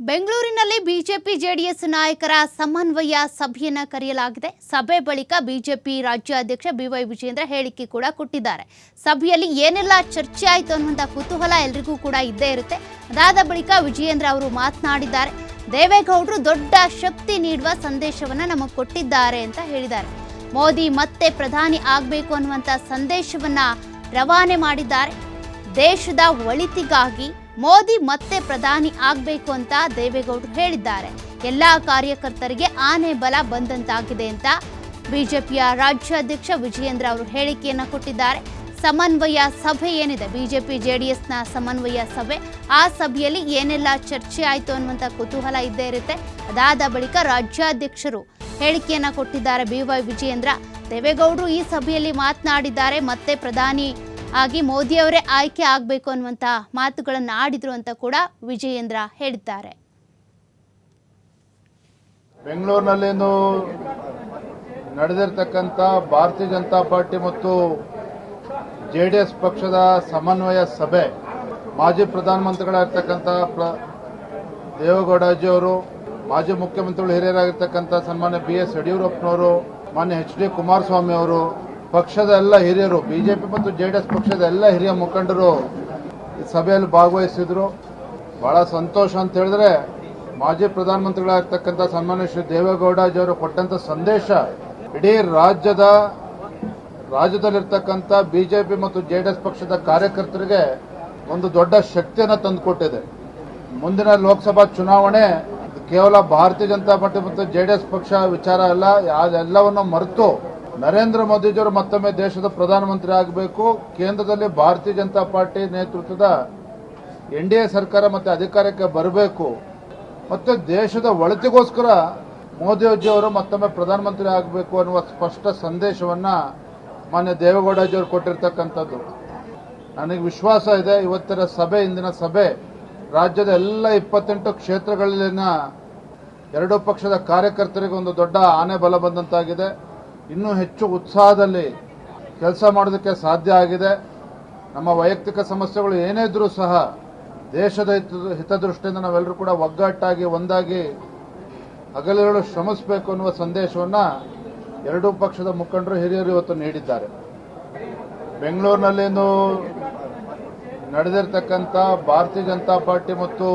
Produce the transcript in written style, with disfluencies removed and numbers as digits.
ಬೆಂಗಳೂರಿನಲ್ಲಿ BJP JDS ನಾಯಕರ ಸಮನ್ವಯ ಸಭೆಯನ್ನು ಕರೆಯಲಾಗಿದೆ. ಸಭೆ ಬಳಿಕ ಬಿಜೆಪಿ ರಾಜ್ಯಾಧ್ಯಕ್ಷ ಬಿವೈ ವಿಜಯೇಂದ್ರ ಹೇಳಿಕೆ ಕೂಡ ಕೊಟ್ಟಿದ್ದಾರೆ. ಸಭೆಯಲ್ಲಿ ಏನೆಲ್ಲ ಚರ್ಚೆ ಆಯಿತು ಅನ್ನುವಂಥ ಕುತೂಹಲ ಎಲ್ಲರಿಗೂ ಕೂಡ ಇದ್ದೇ ಇರುತ್ತೆ. ಅದಾದ ಬಳಿಕ ವಿಜಯೇಂದ್ರ ಅವರು ಮಾತನಾಡಿದ್ದಾರೆ. ದೇವೇಗೌಡರು ದೊಡ್ಡ ಶಕ್ತಿ ನೀಡುವ ಸಂದೇಶವನ್ನು ನಮಗೆ ಕೊಟ್ಟಿದ್ದಾರೆ ಅಂತ ಹೇಳಿದ್ದಾರೆ. ಮೋದಿ ಮತ್ತೆ ಪ್ರಧಾನಿ ಆಗಬೇಕು ಅನ್ನುವಂಥ ಸಂದೇಶವನ್ನ ರವಾನೆ ಮಾಡಿದ್ದಾರೆ. ದೇಶದ ಒಳಿತಿಗಾಗಿ ಮೋದಿ ಮತ್ತೆ ಪ್ರಧಾನಿ ಆಗಬೇಕು ಅಂತ ದೇವೇಗೌಡರು ಹೇಳಿದ್ದಾರೆ. ಎಲ್ಲ ಕಾರ್ಯಕರ್ತರಿಗೆ ಆನೆ ಬಲ ಬಂದಂತಾಗಿದೆ ಅಂತ ಬಿಜೆಪಿಯ ರಾಜ್ಯಾಧ್ಯಕ್ಷ ವಿಜಯೇಂದ್ರ ಅವರು ಹೇಳಿಕೆಯನ್ನು ಕೊಟ್ಟಿದ್ದಾರೆ. ಸಮನ್ವಯ ಸಭೆ ಏನಿದೆ, ಬಿಜೆಪಿ ಜೆಡಿಎಸ್ನ ಸಮನ್ವಯ ಸಭೆ, ಆ ಸಭೆಯಲ್ಲಿ ಏನೆಲ್ಲ ಚರ್ಚೆ ಆಯಿತು ಅನ್ನುವಂಥ ಕುತೂಹಲ ಇದ್ದೇ ಇರುತ್ತೆ. ಅದಾದ ಬಳಿಕ ರಾಜ್ಯಾಧ್ಯಕ್ಷರು ಹೇಳಿಕೆಯನ್ನು ಕೊಟ್ಟಿದ್ದಾರೆ. ಬಿವೈ ವಿಜಯೇಂದ್ರ ದೇವೇಗೌಡರು ಈ ಸಭೆಯಲ್ಲಿ ಮಾತನಾಡಿದ್ದಾರೆ. ಮತ್ತೆ ಪ್ರಧಾನಿ ಆಗಿ ಮೋದಿಯವರೇ ಆಯ್ಕೆ ಆಗಬೇಕು ಅನ್ನುವಂಥ ಮಾತುಗಳನ್ನು ಆಡಿದ್ರು ಅಂತ ಕೂಡ ವಿಜಯೇಂದ್ರ ಹೇಳಿದ್ದಾರೆ. ಬೆಂಗಳೂರಿನಲ್ಲಿಂದು ನಡೆದಿರತಕ್ಕಂಥ ಭಾರತೀಯ ಜನತಾ ಪಾರ್ಟಿ ಮತ್ತು ಜೆಡಿಎಸ್ ಪಕ್ಷದ ಸಮನ್ವಯ ಸಭೆ, ಮಾಜಿ ಪ್ರಧಾನಮಂತ್ರಿಗಳಾಗಿರ್ತಕ್ಕಂಥ ದೇವೇಗೌಡಜಿ ಅವರು, ಮಾಜಿ ಮುಖ್ಯಮಂತ್ರಿಗಳು ಹಿರಿಯರಾಗಿರ್ತಕ್ಕಂಥ ಸನ್ಮಾನ್ಯ BS ಯಡಿಯೂರಪ್ಪನವರು, ಮಾನ್ಯ HD ಕುಮಾರಸ್ವಾಮಿ ಅವರು, ಪಕ್ಷದ ಎಲ್ಲ ಹಿರಿಯರು, ಬಿಜೆಪಿ ಮತ್ತು ಜೆಡಿಎಸ್ ಪಕ್ಷದ ಎಲ್ಲ ಹಿರಿಯ ಮುಖಂಡರು ಈ ಸಭೆಯಲ್ಲಿ ಭಾಗವಹಿಸಿದ್ರು. ಬಹಳ ಸಂತೋಷ ಅಂತ ಹೇಳಿದ್ರೆ, ಮಾಜಿ ಪ್ರಧಾನಮಂತ್ರಿಗಳಾಗಿರ್ತಕ್ಕಂಥ ಸನ್ಮಾನ್ಯ ಶ್ರೀ ದೇವೇಗೌಡಜಿ ಅವರು ಕೊಟ್ಟಂತ ಸಂದೇಶ ಇಡೀ ರಾಜ್ಯದಲ್ಲಿರ್ತಕ್ಕಂಥ ಬಿಜೆಪಿ ಮತ್ತು ಜೆಡಿಎಸ್ ಪಕ್ಷದ ಕಾರ್ಯಕರ್ತರಿಗೆ ಒಂದು ದೊಡ್ಡ ಶಕ್ತಿಯನ್ನು ತಂದುಕೊಟ್ಟಿದೆ. ಮುಂದಿನ ಲೋಕಸಭಾ ಚುನಾವಣೆ ಕೇವಲ ಭಾರತೀಯ ಜನತಾ ಪಾರ್ಟಿ ಮತ್ತು ಜೆಡಿಎಸ್ ಪಕ್ಷ ವಿಚಾರ ಅಲ್ಲ, ಅದೆಲ್ಲವನ್ನು ಮರೆತು ನರೇಂದ್ರ ಮೋದಿಜಿಯವರು ಮತ್ತೊಮ್ಮೆ ದೇಶದ ಪ್ರಧಾನಮಂತ್ರಿ ಆಗಬೇಕು, ಕೇಂದ್ರದಲ್ಲಿ ಭಾರತೀಯ ಜನತಾ ಪಾರ್ಟಿ ನೇತೃತ್ವದ NDA ಸರ್ಕಾರ ಮತ್ತೆ ಅಧಿಕಾರಕ್ಕೆ ಬರಬೇಕು, ಮತ್ತೆ ದೇಶದ ಒಳಿತಿಗೋಸ್ಕರ ಮೋದಿಜಿಯವರು ಮತ್ತೊಮ್ಮೆ ಪ್ರಧಾನಮಂತ್ರಿ ಆಗಬೇಕು ಅನ್ನುವ ಸ್ಪಷ್ಟ ಸಂದೇಶವನ್ನ ಮಾನ್ಯ ದೇವೇಗೌಡಜಿಯವರು ಕೊಟ್ಟಿರ್ತಕ್ಕಂಥದ್ದು. ನನಗೆ ವಿಶ್ವಾಸ ಇದೆ, ಇವತ್ತಿನ ಸಭೆ, ಇಂದಿನ ಸಭೆ ರಾಜ್ಯದ ಎಲ್ಲ 28 ಕ್ಷೇತ್ರಗಳಲ್ಲಿನ ಎರಡೂ ಪಕ್ಷದ ಕಾರ್ಯಕರ್ತರಿಗೆ ಒಂದು ದೊಡ್ಡ ಆನೆ ಬಲ ಬಂದಂತಾಗಿದೆ. ಇನ್ನೂ ಹೆಚ್ಚು ಉತ್ಸಾಹದಲ್ಲಿ ಕೆಲಸ ಮಾಡೋದಕ್ಕೆ ಸಾಧ್ಯ ಆಗಿದೆ. ನಮ್ಮ ವೈಯಕ್ತಿಕ ಸಮಸ್ಯೆಗಳು ಏನೇ ಇದ್ರೂ ಸಹ ದೇಶದ ಹಿತದೃಷ್ಟಿಯಿಂದ ನಾವೆಲ್ಲರೂ ಕೂಡ ಒಗ್ಗಟ್ಟಾಗಿ ಒಂದಾಗಿ ಹಗಲಿರುಳು ಶ್ರಮಿಸಬೇಕು ಅನ್ನುವ ಸಂದೇಶವನ್ನು ಎರಡೂ ಪಕ್ಷದ ಮುಖಂಡರು ಹಿರಿಯರು ಇವತ್ತು ನೀಡಿದ್ದಾರೆ. ಬೆಂಗಳೂರಿನಲ್ಲಿಂದು ನಡೆದಿರತಕ್ಕಂಥ ಭಾರತೀಯ ಜನತಾ ಪಾರ್ಟಿ ಮತ್ತು